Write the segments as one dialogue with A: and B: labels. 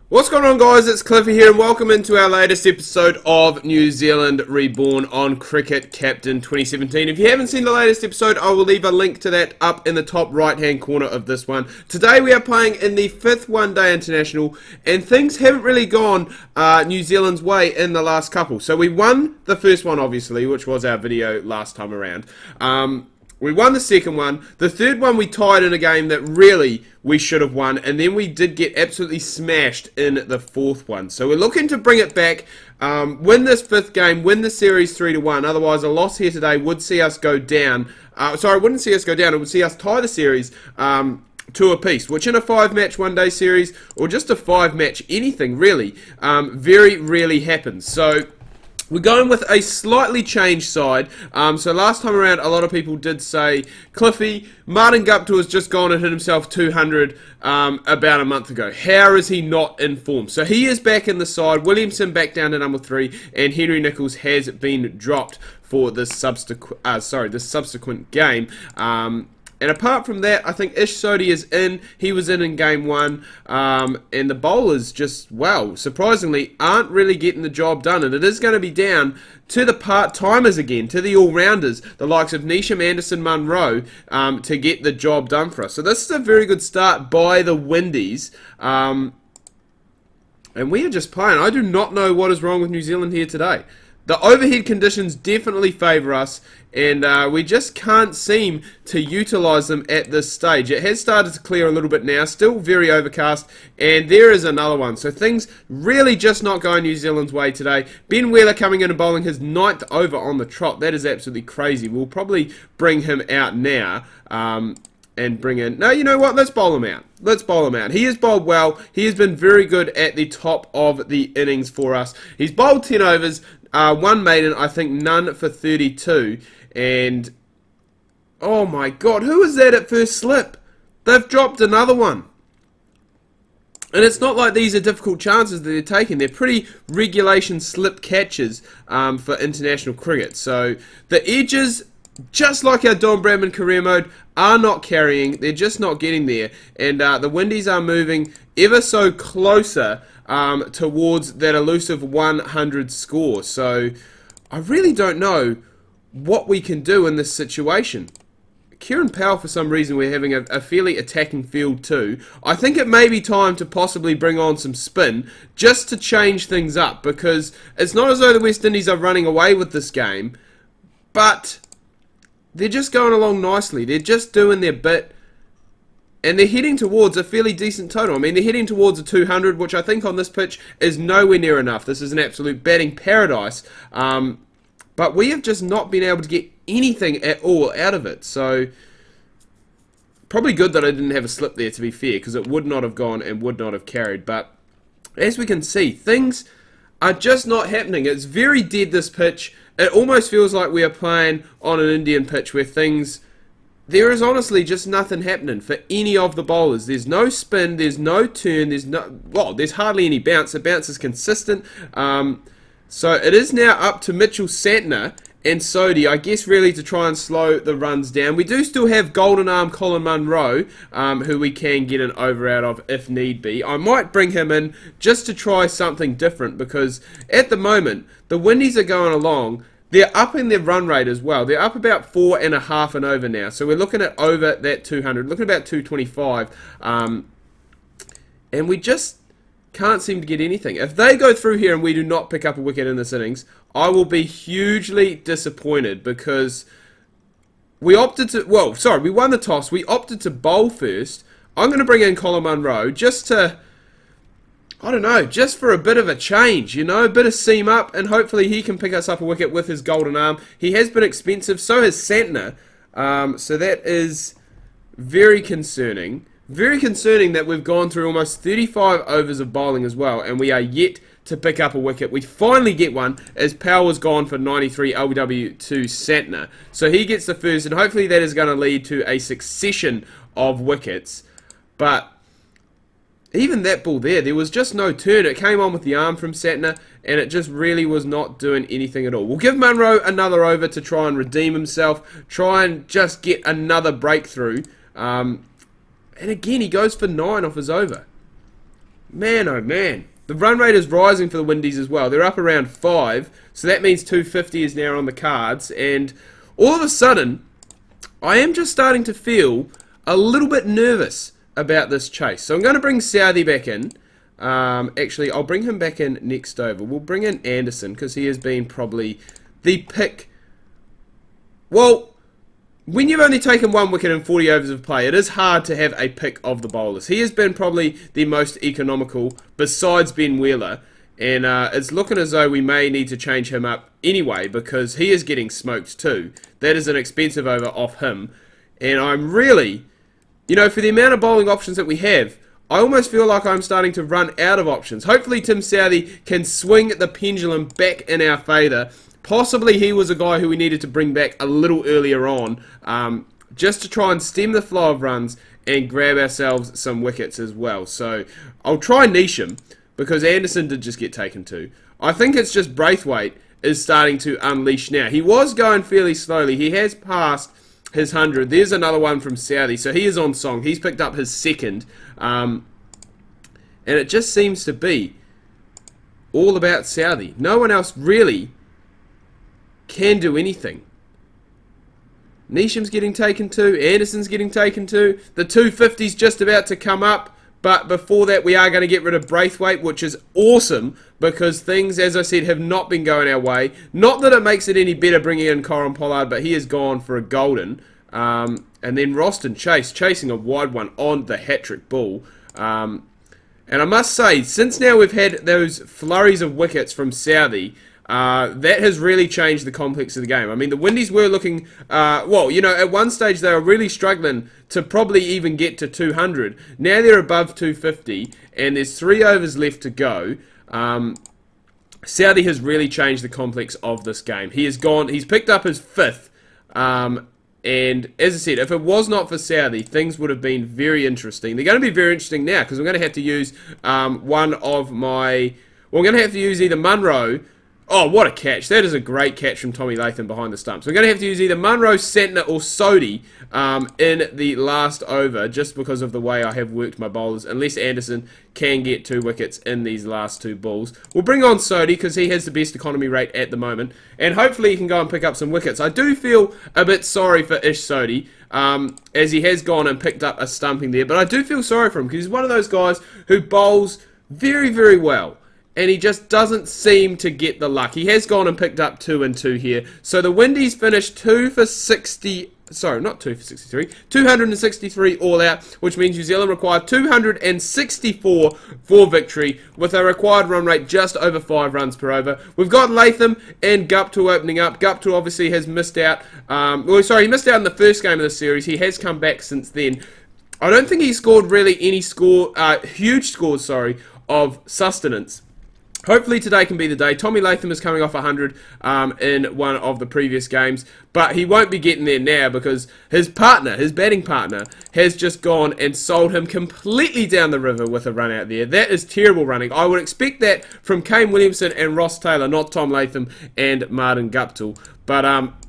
A: What's going on, guys? It's Cliffy here and welcome into our latest episode of New Zealand Reborn on Cricket Captain 2017. If you haven't seen the latest episode, I will leave a link to that up in the top right hand corner of this one. Today we are playing in the 5th one-day international and things haven't really gone New Zealand's way in the last couple. So we won the first one, obviously, which was our video last time around. We won the second one. The third one we tied in a game that really we should have won. And then we did get absolutely smashed in the fourth one. So we're looking to bring it back, win this fifth game, win the series 3-1. Otherwise, a loss here today would see us go down. Sorry, it wouldn't see us go down. It would see us tie the series to a piece, which in a 5-match one-day series, or just a 5-match anything really, very rarely happens. So we're going with a slightly changed side. So last time around, a lot of people did say, Cliffy, Martin Guptill has just gone and hit himself 200 about a month ago. How is he not in form? So he is back in the side. Williamson back down to number 3, and Henry Nicholls has been dropped for this subsequent game. And apart from that, I think Ish Sodhi is in. He was in game 1. And the bowlers just, well, surprisingly, aren't really getting the job done. And it is going to be down to the part-timers again, to the all-rounders, the likes of Nisham, Anderson, Munro, to get the job done for us. So this is a very good start by the Windies. And we are just playing. I do not know what is wrong with New Zealand here today. The overhead conditions definitely favour us, and we just can't seem to utilise them at this stage. It has started to clear a little bit now, still very overcast, and there is another one. So things really just not going New Zealand's way today. Ben Wheeler coming in and bowling his 9th over on the trot. That is absolutely crazy. We'll probably bring him out now. And bring in... No, you know what? Let's bowl him out. Let's bowl him out. He has bowled well. He has been very good at the top of the innings for us. He's bowled 10 overs, 1 maiden, I think none for 32. And... oh my god, who is that at first slip? They've dropped another one. And it's not like these are difficult chances that they're taking. They're pretty regulation slip catches for international cricket. So the edges, just like our Don Bradman career mode, are not carrying. They're just not getting there. And the Windies are moving ever so closer towards that elusive 100 score. So I really don't know what we can do in this situation. Kieran Powell, for some reason, we're having a fairly attacking field too. I think it may be time to possibly bring on some spin just to change things up, because it's not as though the West Indies are running away with this game, but they're just going along nicely. They're just doing their bit, and they're heading towards a fairly decent total. I mean, they're heading towards a 200, which I think on this pitch is nowhere near enough. This is an absolute batting paradise. But we have just not been able to get anything at all out of it. So, probably good that I didn't have a slip there, to be fair, because it would not have gone and would not have carried. But, as we can see, things are just not happening. It's very dead, this pitch. It almost feels like we are playing on an Indian pitch where there is honestly just nothing happening for any of the bowlers. There's no spin, there's no turn, there's hardly any bounce. The bounce is consistent. So it is now up to Mitchell Santner and Sodhi, I guess, really to try and slow the runs down. We do still have Golden Arm Colin Munro, who we can get an over out of if need be. I might bring him in just to try something different, because at the moment, the Windies are going along. They're up in their run rate as well. They're up about 4.5 and over now. So we're looking at over that 200, looking at about 225. And we just can't seem to get anything. If they go through here and we do not pick up a wicket in this innings, I will be hugely disappointed, because we opted to... well, sorry, we won the toss. We opted to bowl first. I'm going to bring in Colin Munro just to... I don't know, just for a bit of a change, you know, a bit of seam up, and hopefully he can pick us up a wicket with his golden arm. He has been expensive, so has Santner, so that is very concerning. Very concerning that we've gone through almost 35 overs of bowling as well, and we are yet to pick up a wicket. We finally get one, as Powell has gone for 93 LBW to Santner. So he gets the first, and hopefully that is going to lead to a succession of wickets. But even that ball there was just no turn. It came on with the arm from Santner, and it just really was not doing anything at all. We'll give Munro another over to try and redeem himself, try and just get another breakthrough. And again, he goes for 9 off his over. Man, oh man. The run rate is rising for the Windies as well. They're up around 5, so that means 250 is now on the cards. And all of a sudden, I am just starting to feel a little bit nervous about this chase. So I'm going to bring Southey back in. Actually, I'll bring him back in next over. We'll bring in Anderson, because he has been probably the pick. Well, when you've only taken 1 wicket in 40 overs of play, it is hard to have a pick of the bowlers. He has been probably the most economical, besides Ben Wheeler, and it's looking as though we may need to change him up anyway, because he is getting smoked too. That is an expensive over off him, and I'm really, you know, for the amount of bowling options that we have, I almost feel like I'm starting to run out of options. Hopefully Tim Southey can swing the pendulum back in our favour. Possibly he was a guy who we needed to bring back a little earlier on, just to try and stem the flow of runs and grab ourselves some wickets as well. So I'll try niche him, because Anderson did just get taken too. I think it's just Braithwaite is starting to unleash now. He was going fairly slowly. He has passed his 100. There's another one from Southey. So he is on song. He's picked up his second. And it just seems to be all about Southey. No one else really can do anything. Neesham's getting taken to. Anderson's getting taken to. The 250's just about to come up. But before that, we are going to get rid of Braithwaite, which is awesome, because things, as I said, have not been going our way. Not that it makes it any better bringing in Corin Pollard, but he has gone for a golden. And then Roston Chase chasing a wide one on the hat-trick ball. And I must say, since now we've had those flurries of wickets from Southey, that has really changed the complex of the game. I mean, the Windies were looking, well, you know, at one stage they were really struggling to probably even get to 200. Now they're above 250, and there's 3 overs left to go. Southey has really changed the complex of this game. He has gone, he's picked up his 5th, and as I said, if it was not for Southey, things would have been very interesting. They're going to be very interesting now, because I'm going to have to use one of my, well, I'm going to have to use either Munro. Oh, what a catch. That is a great catch from Tommy Latham behind the stumps. We're going to have to use either Munro, Santner or Sodhi in the last over, just because of the way I have worked my bowlers, unless Anderson can get 2 wickets in these last 2 balls. We'll bring on Sodhi, because he has the best economy rate at the moment, and hopefully he can go and pick up some wickets. I do feel a bit sorry for Ish Sodhi, as he has gone and picked up a stumping there, but I do feel sorry for him, because he's one of those guys who bowls very, very well. And he just doesn't seem to get the luck. He has gone and picked up 2 and 2 here. So the Windies finished 2 for 60... Sorry, not 2 for 63. 263 all out, which means New Zealand required 264 for victory, with a required run rate just over 5 runs per over. We've got Latham and Guptill opening up. Guptill obviously has missed out. Well, sorry, he missed out in the first game of the series. He has come back since then. I don't think he scored really any huge scores, sorry, of sustenance. Hopefully today can be the day. Tommy Latham is coming off 100 in one of the previous games, but he won't be getting there now, because his partner, his batting partner, has just gone and sold him completely down the river with a run out there. That is terrible running. I would expect that from Kane Williamson and Ross Taylor, not Tom Latham and Martin Guptill. But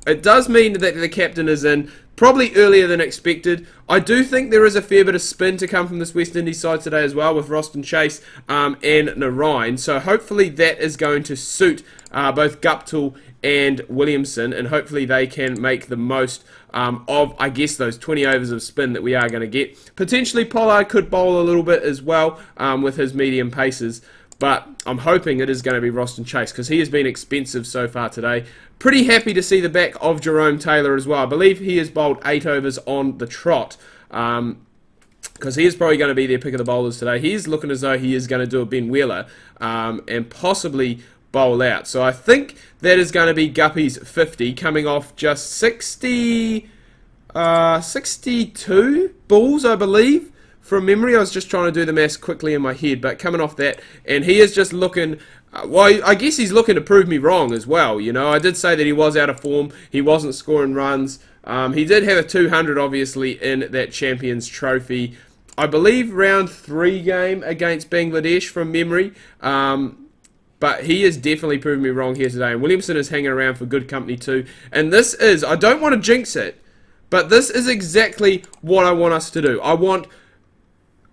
A: it does mean that the captain is in probably earlier than expected. I do think there is a fair bit of spin to come from this West Indies side today as well, with Roston Chase and Narayan. So hopefully that is going to suit both Guptill and Williamson, and hopefully they can make the most of, I guess, those 20 overs of spin that we are going to get. Potentially Pollard could bowl a little bit as well with his medium paces. But I'm hoping it is going to be Roston Chase, because he has been expensive so far today. Pretty happy to see the back of Jerome Taylor as well. I believe he has bowled 8 overs on the trot, because he is probably going to be their pick of the bowlers today. He is looking as though he is going to do a Ben Wheeler and possibly bowl out. So I think that is going to be Guppy's 50, coming off just 62 balls, I believe. From memory, I was just trying to do the maths quickly in my head, but coming off that, and he is just looking, well, I guess he's looking to prove me wrong as well, you know. I did say that he was out of form, he wasn't scoring runs, he did have a 200, obviously, in that Champions Trophy, I believe round 3 game against Bangladesh from memory, but he has definitely proven me wrong here today, and Williamson is hanging around for good company too, and this is, I don't want to jinx it, but this is exactly what I want us to do. I want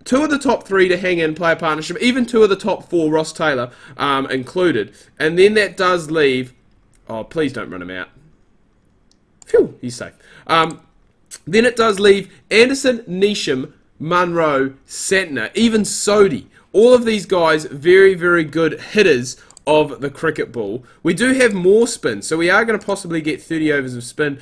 A: two of the top three to hang in, play a partnership, even two of the top four, Ross Taylor included. And then that does leave... Oh, please don't run him out. Phew, he's safe. Then it does leave Anderson, Neesham, Munro, Santner, even Sodhi. All of these guys, very, very good hitters of the cricket ball. We do have more spin, so we are going to possibly get 30 overs of spin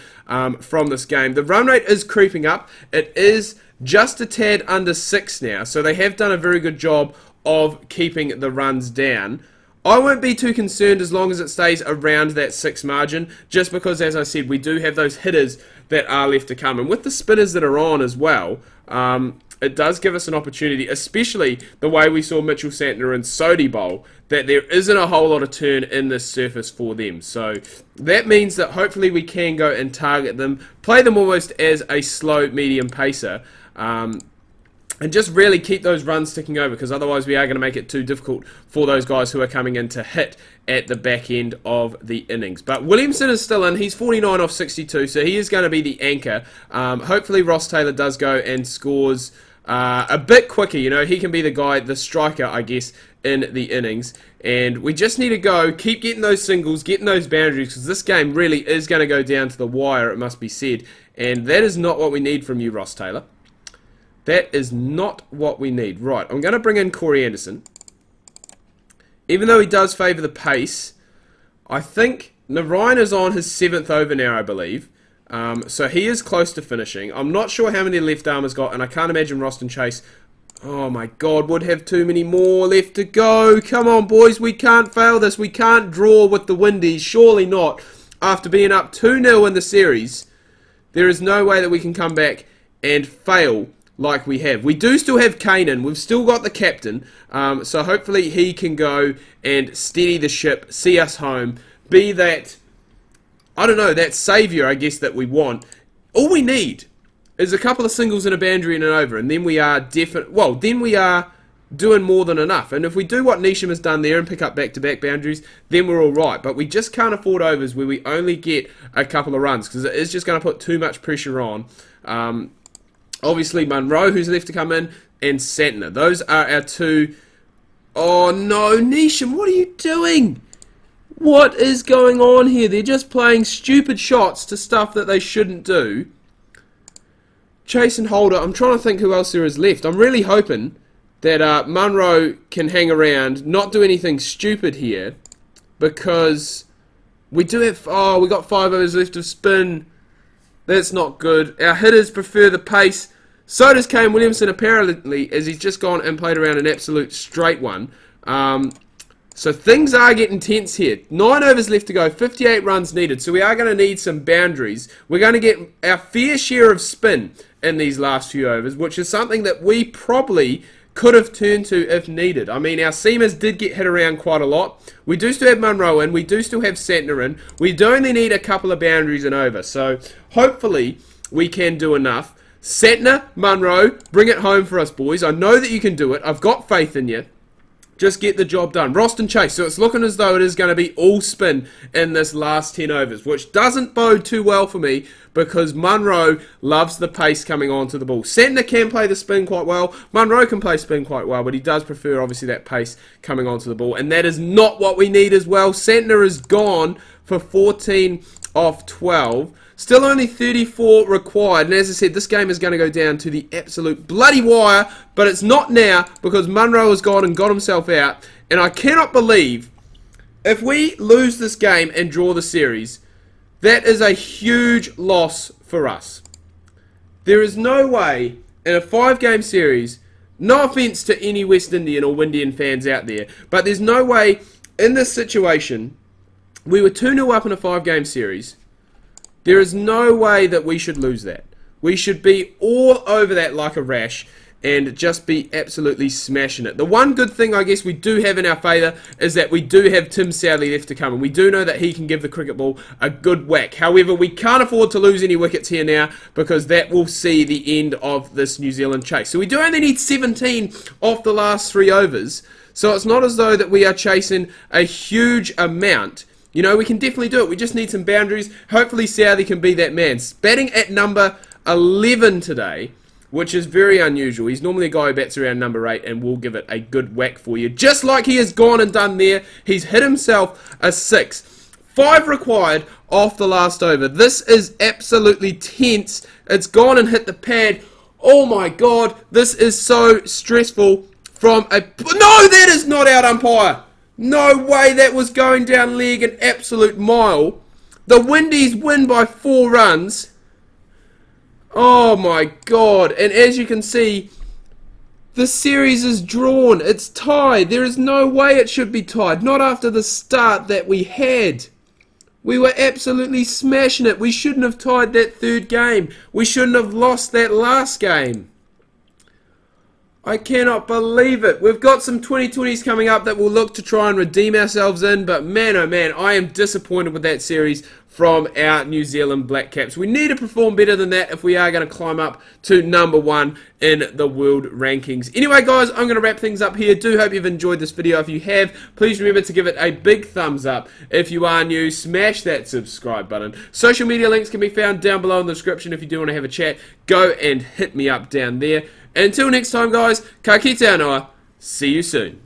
A: from this game. The run rate is creeping up. It is just a tad under 6 now, so they have done a very good job of keeping the runs down. I won't be too concerned as long as it stays around that 6 margin, just because, as I said, we do have those hitters that are left to come. And with the spinners that are on as well, it does give us an opportunity, especially the way we saw Mitchell Santner and Sodhi bowl, that there isn't a whole lot of turn in this surface for them. So that means that hopefully we can go and target them, play them almost as a slow medium pacer, and just really keep those runs ticking over, because otherwise we are going to make it too difficult for those guys who are coming in to hit at the back end of the innings. But Williamson is still in. He's 49 off 62, so he is going to be the anchor. Hopefully Ross Taylor does go and scores a bit quicker. You know, he can be the guy, the striker, I guess, in the innings. And we just need to go, keep getting those singles, getting those boundaries, because this game really is going to go down to the wire, it must be said. And that is not what we need from you, Ross Taylor. That is not what we need. Right, I'm going to bring in Corey Anderson. Even though he does favour the pace, I think Narayan is on his 7th over now, I believe. So he is close to finishing. I'm not sure how many left armers got, and I can't imagine Roston Chase, oh my god, would have too many more left to go. Come on, boys, we can't fail this. We can't draw with the Windies. Surely not. After being up 2-0 in the series, there is no way that we can come back and fail like we have. We do still have Kanan. We've still got the captain. So hopefully he can go and steady the ship, see us home, be that, I don't know, that saviour, I guess, that we want. All we need is a couple of singles and a boundary and an over, and then we are then we are doing more than enough. And if we do what Neesham has done there and pick up back-to-back boundaries, then we're all right. But we just can't afford overs where we only get a couple of runs, because it is just going to put too much pressure on. Obviously, Munro, who's left to come in, and Santner. Those are our two. Oh, no, Neesham, what are you doing? What is going on here? They're just playing stupid shots to stuff that they shouldn't do. Chase and Holder, I'm trying to think who else there is left. I'm really hoping that Munro can hang around, not do anything stupid here, because we do have... Oh, we got 5 overs left of spin. That's not good. Our hitters prefer the pace. So does Kane Williamson, apparently, as he's just gone and played around an absolute straight one. So things are getting tense here. 9 overs left to go, 58 runs needed. So we are going to need some boundaries. We're going to get our fair share of spin in these last few overs, which is something that we probably could have turned to if needed. I mean, our seamers did get hit around quite a lot. We do still have Munro in. We do still have Santner in. We do only need a couple of boundaries and over. So hopefully we can do enough. Santner, Munro, bring it home for us, boys. I know that you can do it. I've got faith in you. Just get the job done. Roston Chase. So it's looking as though it is going to be all spin in this last 10 overs, which doesn't bode too well for me, because Munro loves the pace coming onto the ball. Santner can play the spin quite well. Munro can play spin quite well, but he does prefer, obviously, that pace coming onto the ball. And that is not what we need as well. Santner is gone for 14 off 12. Still only 34 required, and as I said, this game is going to go down to the absolute bloody wire, but it's not now, because Munro has gone and got himself out, and I cannot believe, if we lose this game and draw the series, that is a huge loss for us. There is no way, in a 5-game series, no offence to any West Indian or Windian fans out there, but there's no way, in this situation, we were 2-0 up in a 5-game series. There is no way that we should lose that. We should be all over that like a rash and just be absolutely smashing it. The one good thing I guess we do have in our favour is that we do have Tim Southey left to come, and we do know that he can give the cricket ball a good whack. However, we can't afford to lose any wickets here now, because that will see the end of this New Zealand chase. So we do only need 17 off the last 3 overs, so it's not as though that we are chasing a huge amount. You know, we can definitely do it. We just need some boundaries. Hopefully Southey can be that man. Batting at number 11 today which is very unusual. He's normally a guy who bats around number 8 and will give it a good whack for you. Just like he has gone and done there, he's hit himself a 6. 5 required off the last over. This is absolutely tense. It's gone and hit the pad. Oh my god, this is so stressful from a... No, that is not out, umpire. No way, that was going down leg an absolute mile. The Windies win by 4 runs. Oh my god, and as you can see, the series is drawn. It's tied. There is no way it should be tied. Not after the start that we had. We were absolutely smashing it. We shouldn't have tied that 3rd game. We shouldn't have lost that last game. I cannot believe it. We've got some 2020s coming up that we'll look to try and redeem ourselves in, but man oh man, I am disappointed with that series from our New Zealand Black Caps. We need to perform better than that if we are going to climb up to number 1 in the world rankings. Anyway guys, I'm going to wrap things up here. Do hope you've enjoyed this video. If you have, please remember to give it a big thumbs up. If you are new, smash that subscribe button. Social media links can be found down below in the description. If you do want to have a chat, go and hit me up down there. Until next time guys, ka kite anō, see you soon.